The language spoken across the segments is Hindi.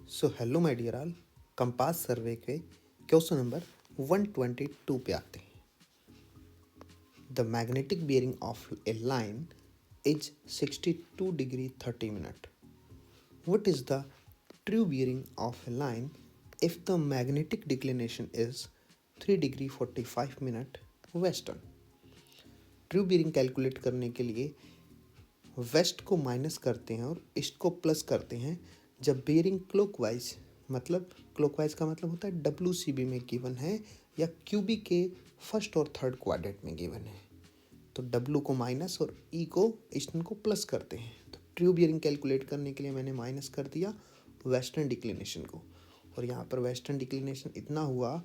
So hello my dear all, compass survey के क्वेश्चन नंबर 122 पे आते हैं। The magnetic bearing of a line is 62 degree 30 minute. What is the true bearing of a line if the magnetic declination is 3 degree 45 minute western. True bearing calculate करने के लिए वेस्ट को माइनस करते हैं और ईस्ट को प्लस करते हैं जब बियरिंग क्लॉकवाइज, मतलब क्लॉकवाइज का मतलब होता है WCB में गिवन है या QB के फर्स्ट और थर्ड क्वाड्रेंट में गिवन है। तो W को माइनस और E को ईस्टर्न को प्लस करते हैं। तो ट्रू बियरिंग कैलकुलेट करने के लिए मैंने माइनस कर दिया वेस्टर्न डिक्लिनेशन को, और यहाँ पर वेस्टर्न डिक्लिनेशन इतना हुआ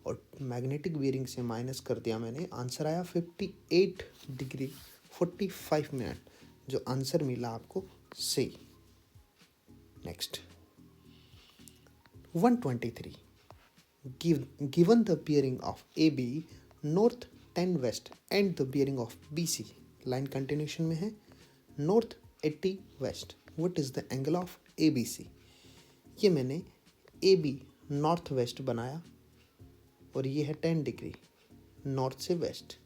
और मैग्नेटिक बियरिंग से माइनस कर दिया मैंने। आंसर आया 58 डिग्री 45 मिनट, जो आंसर मिला आपको C. Next 123, given the bearing of AB north 10 west and the bearing of BC, line continuation में है, north 80 west, what is the angle of ABC। ये मैंने AB नॉर्थ वेस्ट बनाया और ये है 10 डिग्री नॉर्थ से वेस्ट।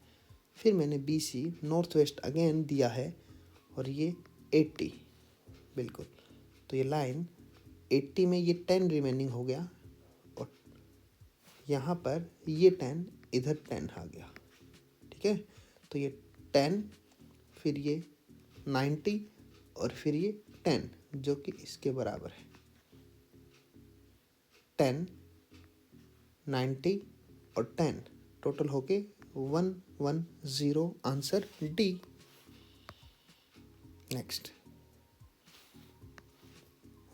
फिर मैंने BC नॉर्थ वेस्ट अगेन दिया है और ये 80 बिल्कुल। तो ये लाइन 80 में ये 10 रिमेनिंग हो गया और यहाँ पर ये 10 इधर 10 आ गया, ठीक है। तो ये 10 फिर ये 90 और फिर ये 10 जो कि इसके बराबर है। 10 90 और 10 टोटल होके 110, answer D. Next,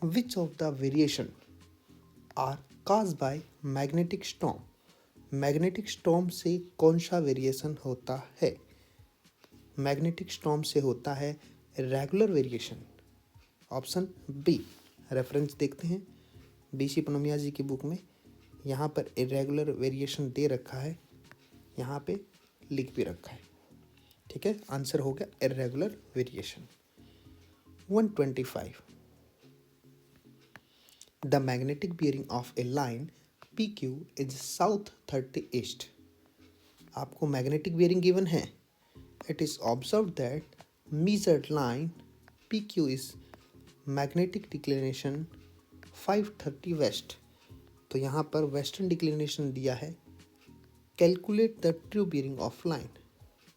which of the variation are caused by magnetic storm. Magnetic storm से कौन सा वेरिएशन होता है? मैग्नेटिक स्टॉर्म से होता है regular variation, option B. Reference देखते हैं BC पनोमिया जी की बुक में, यहाँ पर इरेगुलर वेरिएशन दे रखा है, यहाँ पे लिख भी रखा है, ठीक है। आंसर हो गया irregular variation. 125, the magnetic bearing of a line PQ is south 30 east. आपको मैग्नेटिक बियरिंग गिवन है। It is observe that measured line PQ is magnetic declination 530 west. तो यहाँ पर वेस्टर्न डिक्लिनेशन दिया है। Calculate the true bearing of line.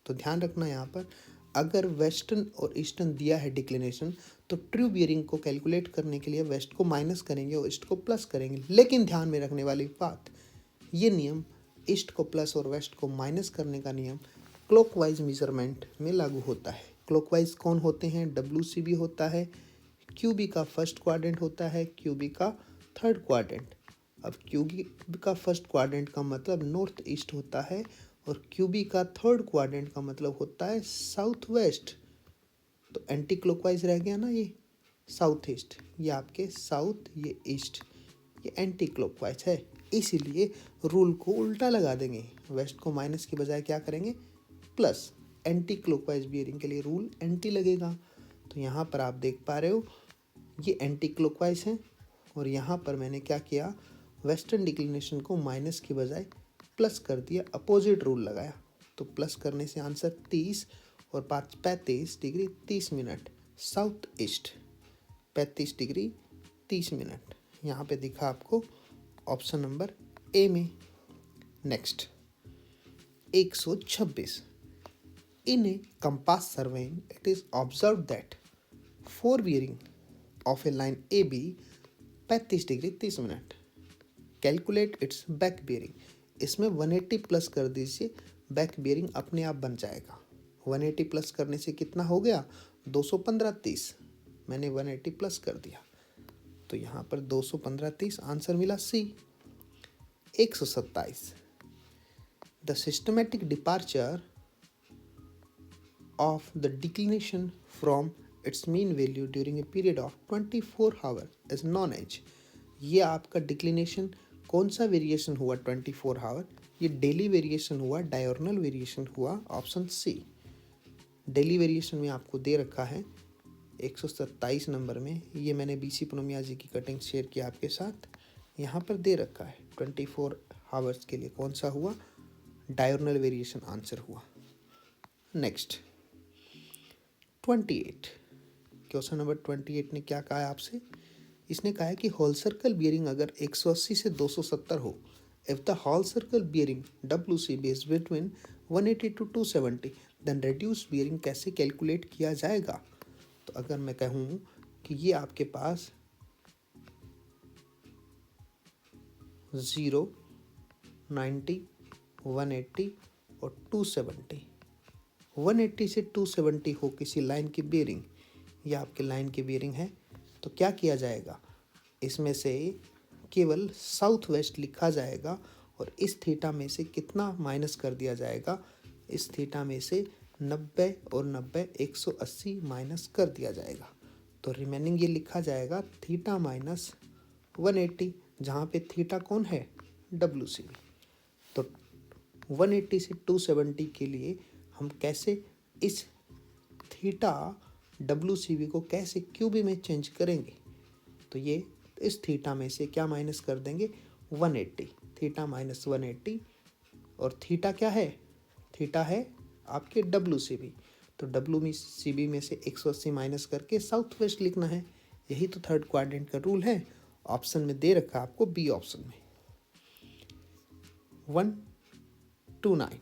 तो ध्यान रखना यहाँ पर अगर वेस्टर्न और ईस्टर्न दिया है डिक्लिनेशन, तो ट्रू बियरिंग को कैलकुलेट करने के लिए वेस्ट को माइनस करेंगे और ईस्ट को प्लस करेंगे। लेकिन ध्यान में रखने वाली बात, ये नियम ईस्ट को प्लस और वेस्ट को माइनस करने का नियम क्लॉकवाइज मेजरमेंट में लागू होता है। क्लॉकवाइज कौन होते हैं? WCB होता है, QB का फर्स्ट क्वाड्रेंट होता है, QB का थर्ड क्वाड्रेंट। अब QB का फर्स्ट क्वाड्रेंट का मतलब नॉर्थ ईस्ट होता है और QB का थर्ड क्वाड्रेंट का मतलब होता है साउथ वेस्ट। तो एंटी क्लॉकवाइज रह गया ना, ये साउथ ईस्ट, ये आपके साउथ, ये ईस्ट, ये एंटी क्लॉकवाइज है। इसीलिए रूल को उल्टा लगा देंगे, वेस्ट को माइनस की बजाय क्या करेंगे? प्लस। एंटी क्लॉकवाइज बियरिंग के लिए रूल एंटी लगेगा। तो यहाँ पर आप देख पा रहे हो ये एंटी क्लॉकवाइज है और यहाँ पर मैंने क्या किया, वेस्टर्न डिक्लिनेशन को माइनस की बजाय प्लस कर दिया, अपोजिट रूल लगाया। तो प्लस करने से आंसर 30 और 35 degree 30 minute south east, 35 degree 30 minute यहाँ पे दिखा आपको ऑप्शन नंबर ए में। Next 126, in A compass surveying it is observe that four bearing of a line AB 35 degree 30 minute. Calculate its back bearing. इसमें 180 प्लस कर दीजिए, बैक बियरिंग अपने आप बन जाएगा। 180 प्लस करने से कितना हो गया? 215 30, मैंने 180 प्लस कर दिया तो यहाँ पर 215 30, आंसर मिला C. 127, the systematic departure of the declination from its mean value during a period of 24 hour is known as. ये आपका डिक्लिनेशन कौन सा वेरिएशन हुआ 24 आवर? ये डेली वेरिएशन हुआ, डायगोनल वेरिएशन हुआ, ऑप्शन सी। डेली वेरिएशन में आपको दे रखा है 127 नंबर में ये मैंने बीसी पूनमिया जी की कटिंग शेयर किया आपके साथ। यहाँ पर दे रखा है 24 आवर्स के लिए कौन सा हुआ, डायगोनल वेरिएशन आंसर हुआ। नेक्स्ट 28, क्वेश्चन नंबर 28 ने क्या कहा है आपसे, इसने कहा है कि होल सर्कल बियरिंग अगर 180 से 270 हो, if the whole circle bearing WCB is between 180 to 270 then reduce bearing कैसे कैलकुलेट किया जाएगा। तो अगर मैं कहूँ कि ये आपके पास 0, 90, 180 और 270, 180 से 270 हो किसी लाइन की बियरिंग, या आपके लाइन की बियरिंग है, तो क्या किया जाएगा, इसमें से केवल साउथ वेस्ट लिखा जाएगा और इस थीटा में से कितना माइनस कर दिया जाएगा, इस थीटा में से 90 और 90 180 माइनस कर दिया जाएगा। तो रिमेनिंग ये लिखा जाएगा थीटा माइनस 180, जहाँ पे थीटा कौन है, WCB। तो 180 से 270 के लिए हम कैसे इस थीटा WCB को कैसे QB में चेंज करेंगे, तो ये इस थीटा में से क्या माइनस कर देंगे, 180, थीटा माइनस 180, और थीटा क्या है, थीटा है आपके WCB, तो WCB में से 180 माइनस करके साउथ वेस्ट लिखना है। यही तो थर्ड क्वाड्रेंट का रूल है। ऑप्शन में दे रखा आपको बी ऑप्शन में। 129,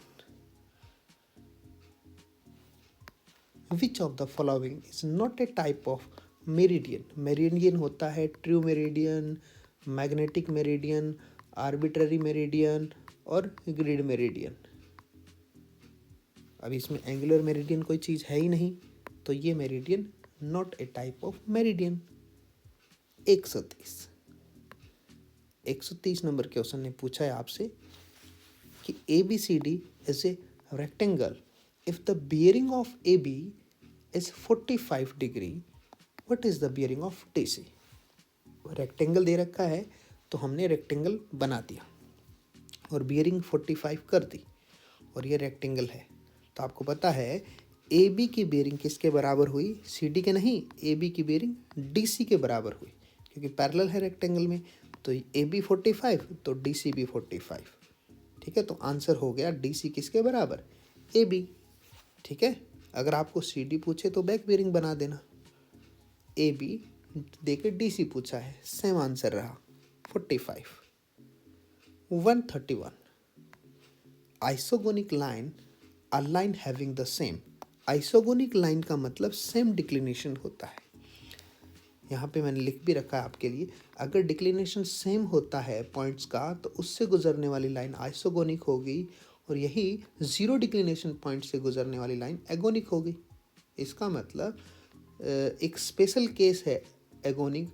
विच of the following is not a type of meridian. Meridian होता है true meridian, magnetic meridian, arbitrary meridian और ग्रिड मेरिडियन। अब इसमें एंगुलर मेरिडियन कोई चीज़ है ही नहीं, तो ये meridian not a type of meridian. 130 number question ने पूछा है आपसे कि ABCD is a rectangle, if the bearing of AB is 45 degree, what is the bearing of DC। Rectangle दे रखा है तो हमने रेक्टेंगल बना दिया और बियरिंग 45 कर दी, और ये रेक्टेंगल है। तो आपको पता है AB की बियरिंग किसके बराबर हुई, CD के नहीं, AB की बियरिंग DC के बराबर हुई, क्योंकि पैरेलल है रेक्टेंगल में। तो AB 45 तो DC भी 45, ठीक है। तो आंसर हो गया DC किसके बराबर, AB, ठीक है। अगर आपको CD पूछे तो बैक बियरिंग बना देना, AB देके DC पूछा है, सेम आंसर रहा 45। 131, isogonic line a line having the same. Isogonic line का मतलब सेम डिक्लिनेशन होता है। यहाँ पे मैंने लिख भी रखा है आपके लिए, अगर डिक्लिनेशन सेम होता है पॉइंट्स का तो उससे गुजरने वाली लाइन आइसोगोनिक होगी, और यही जीरो डिक्लिनेशन पॉइंट से गुजरने वाली लाइन एगोनिक होगी। इसका मतलब एक स्पेशल केस है एगोनिक।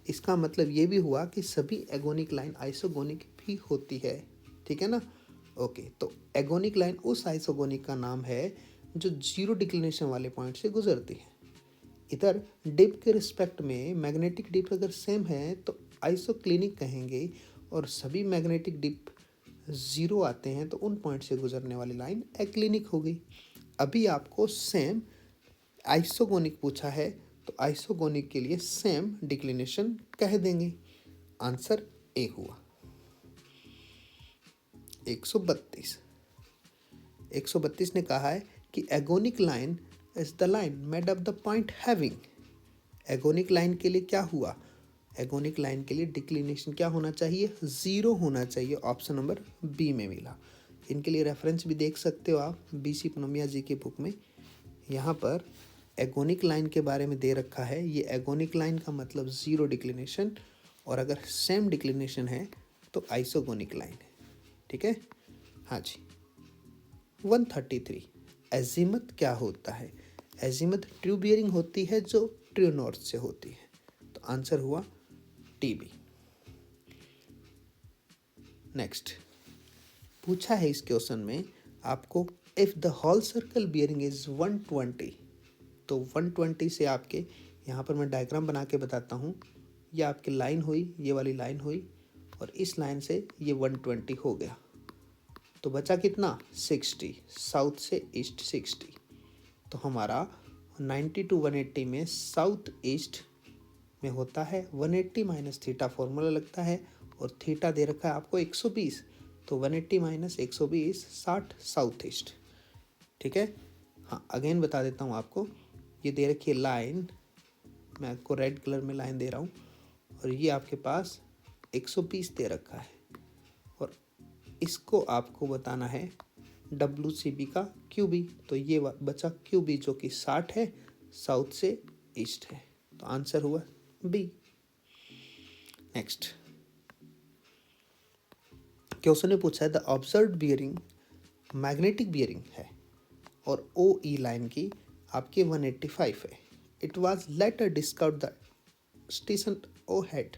इसका मतलब ये भी हुआ कि सभी एगोनिक लाइन आइसोगोनिक भी होती है, ठीक है ना। ओके, तो एगोनिक लाइन उस आइसोगोनिक का नाम है जो जीरो डिक्लिनेशन वाले पॉइंट से गुजरती है। इधर डिप के रिस्पेक्ट में मैग्नेटिक डिप अगर सेम है तो आइसोक्लिनिक कहेंगे, और सभी मैग्नेटिक डिप ज़ीरो आते हैं तो उन पॉइंट से गुजरने वाली लाइन एक्लिनिक हो गई। अभी आपको सेम आइसोगोनिक पूछा है तो आइसोगोनिक के लिए सेम डिक्लिनेशन कह देंगे। आंसर ए हुआ। 132 ने कहा है कि agonic line is the line made of the point having. Agonic line के लिए क्या हुआ, एगोनिक लाइन के लिए डिक्लिनेशन क्या होना चाहिए, ज़ीरो होना चाहिए। ऑप्शन नंबर बी में मिला। इनके लिए रेफरेंस भी देख सकते हो आप BC पूनमिया जी की बुक में। यहाँ पर एगोनिक लाइन के बारे में दे रखा है, ये एगोनिक लाइन का मतलब ज़ीरो डिक्लिनेशन, और अगर सेम डिक्लिनेशन है तो आइसोगोनिक लाइन है, ठीक है। हाँ जी। 133, एजीमथ क्या होता है। एजीमथ ट्रू बियरिंग होती है जो ट्रू नॉर्थ से होती है, तो आंसर हुआ TB। नेक्स्ट पूछा है इस क्वेश्चन में आपको, if the whole circle bearing is 120, तो 120 से आपके यहाँ पर मैं डायग्राम बना के बताता हूँ। ये आपकी लाइन हुई, ये वाली लाइन हुई, और इस लाइन से ये 120 हो गया, तो बचा कितना 60, साउथ से ईस्ट 60। तो हमारा 90 टू 180 में साउथ ईस्ट में होता है। 180 माइनस थीटा फॉर्मूला लगता है और थीटा दे रखा है आपको 120, तो 180 माइनस 120 60 साउथ ईस्ट। ठीक है। हाँ, अगेन बता देता हूँ आपको, ये दे रखी है लाइन, मैं आपको रेड कलर में लाइन दे रहा हूँ, और ये आपके पास 120 दे रखा है, और इसको आपको बताना है WCB का QB। तो ये बचा QB जो कि 60 है, साउथ से ईस्ट है, तो आंसर हुआ B। नेक्स्ट क्वेश्चन ने पूछा है the observed bearing magnetic bearing है और OE लाइन की आपके 185 है। It was later discovered the station O had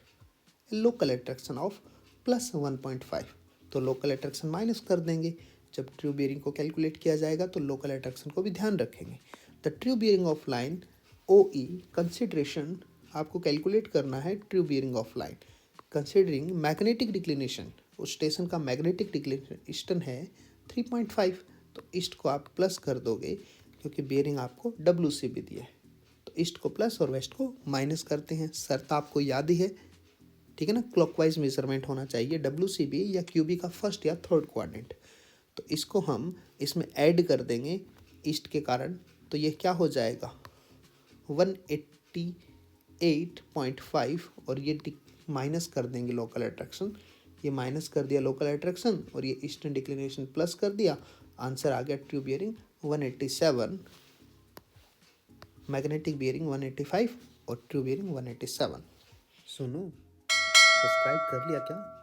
local attraction of +1.5। तो लोकल अट्रैक्शन माइनस कर देंगे, जब ट्रू बियरिंग को कैलकुलेट किया जाएगा तो लोकल अट्रैक्शन को भी ध्यान रखेंगे। The true bearing of line OE consideration आपको कैलकुलेट करना है। True bearing of line considering magnetic declination, उस स्टेशन का मैग्नेटिक डिक्लिनेशन है 3.5, तो ईस्ट को आप प्लस कर दोगे क्योंकि बियरिंग आपको WCB दिया है, तो ईस्ट को प्लस और वेस्ट को माइनस करते हैं। शर्त आपको याद ही है, ठीक है ना, क्लॉकवाइज मेजरमेंट होना चाहिए WCB या QB का फर्स्ट या थर्ड क्वाड्रेंट। तो इसको हम इसमें ऐड कर देंगे ईस्ट के कारण, तो ये क्या हो जाएगा 188.5, और ये माइनस कर देंगे लोकल अट्रैक्शन, ये माइनस कर दिया लोकल अट्रैक्शन और ये ईस्टर्न डिक्लिनेशन प्लस कर दिया। आंसर आ गया ट्रू बियरिंग 187, मैग्नेटिक बियरिंग 185 और ट्रू बियरिंग 187। सुनो, सब्सक्राइब कर लिया क्या?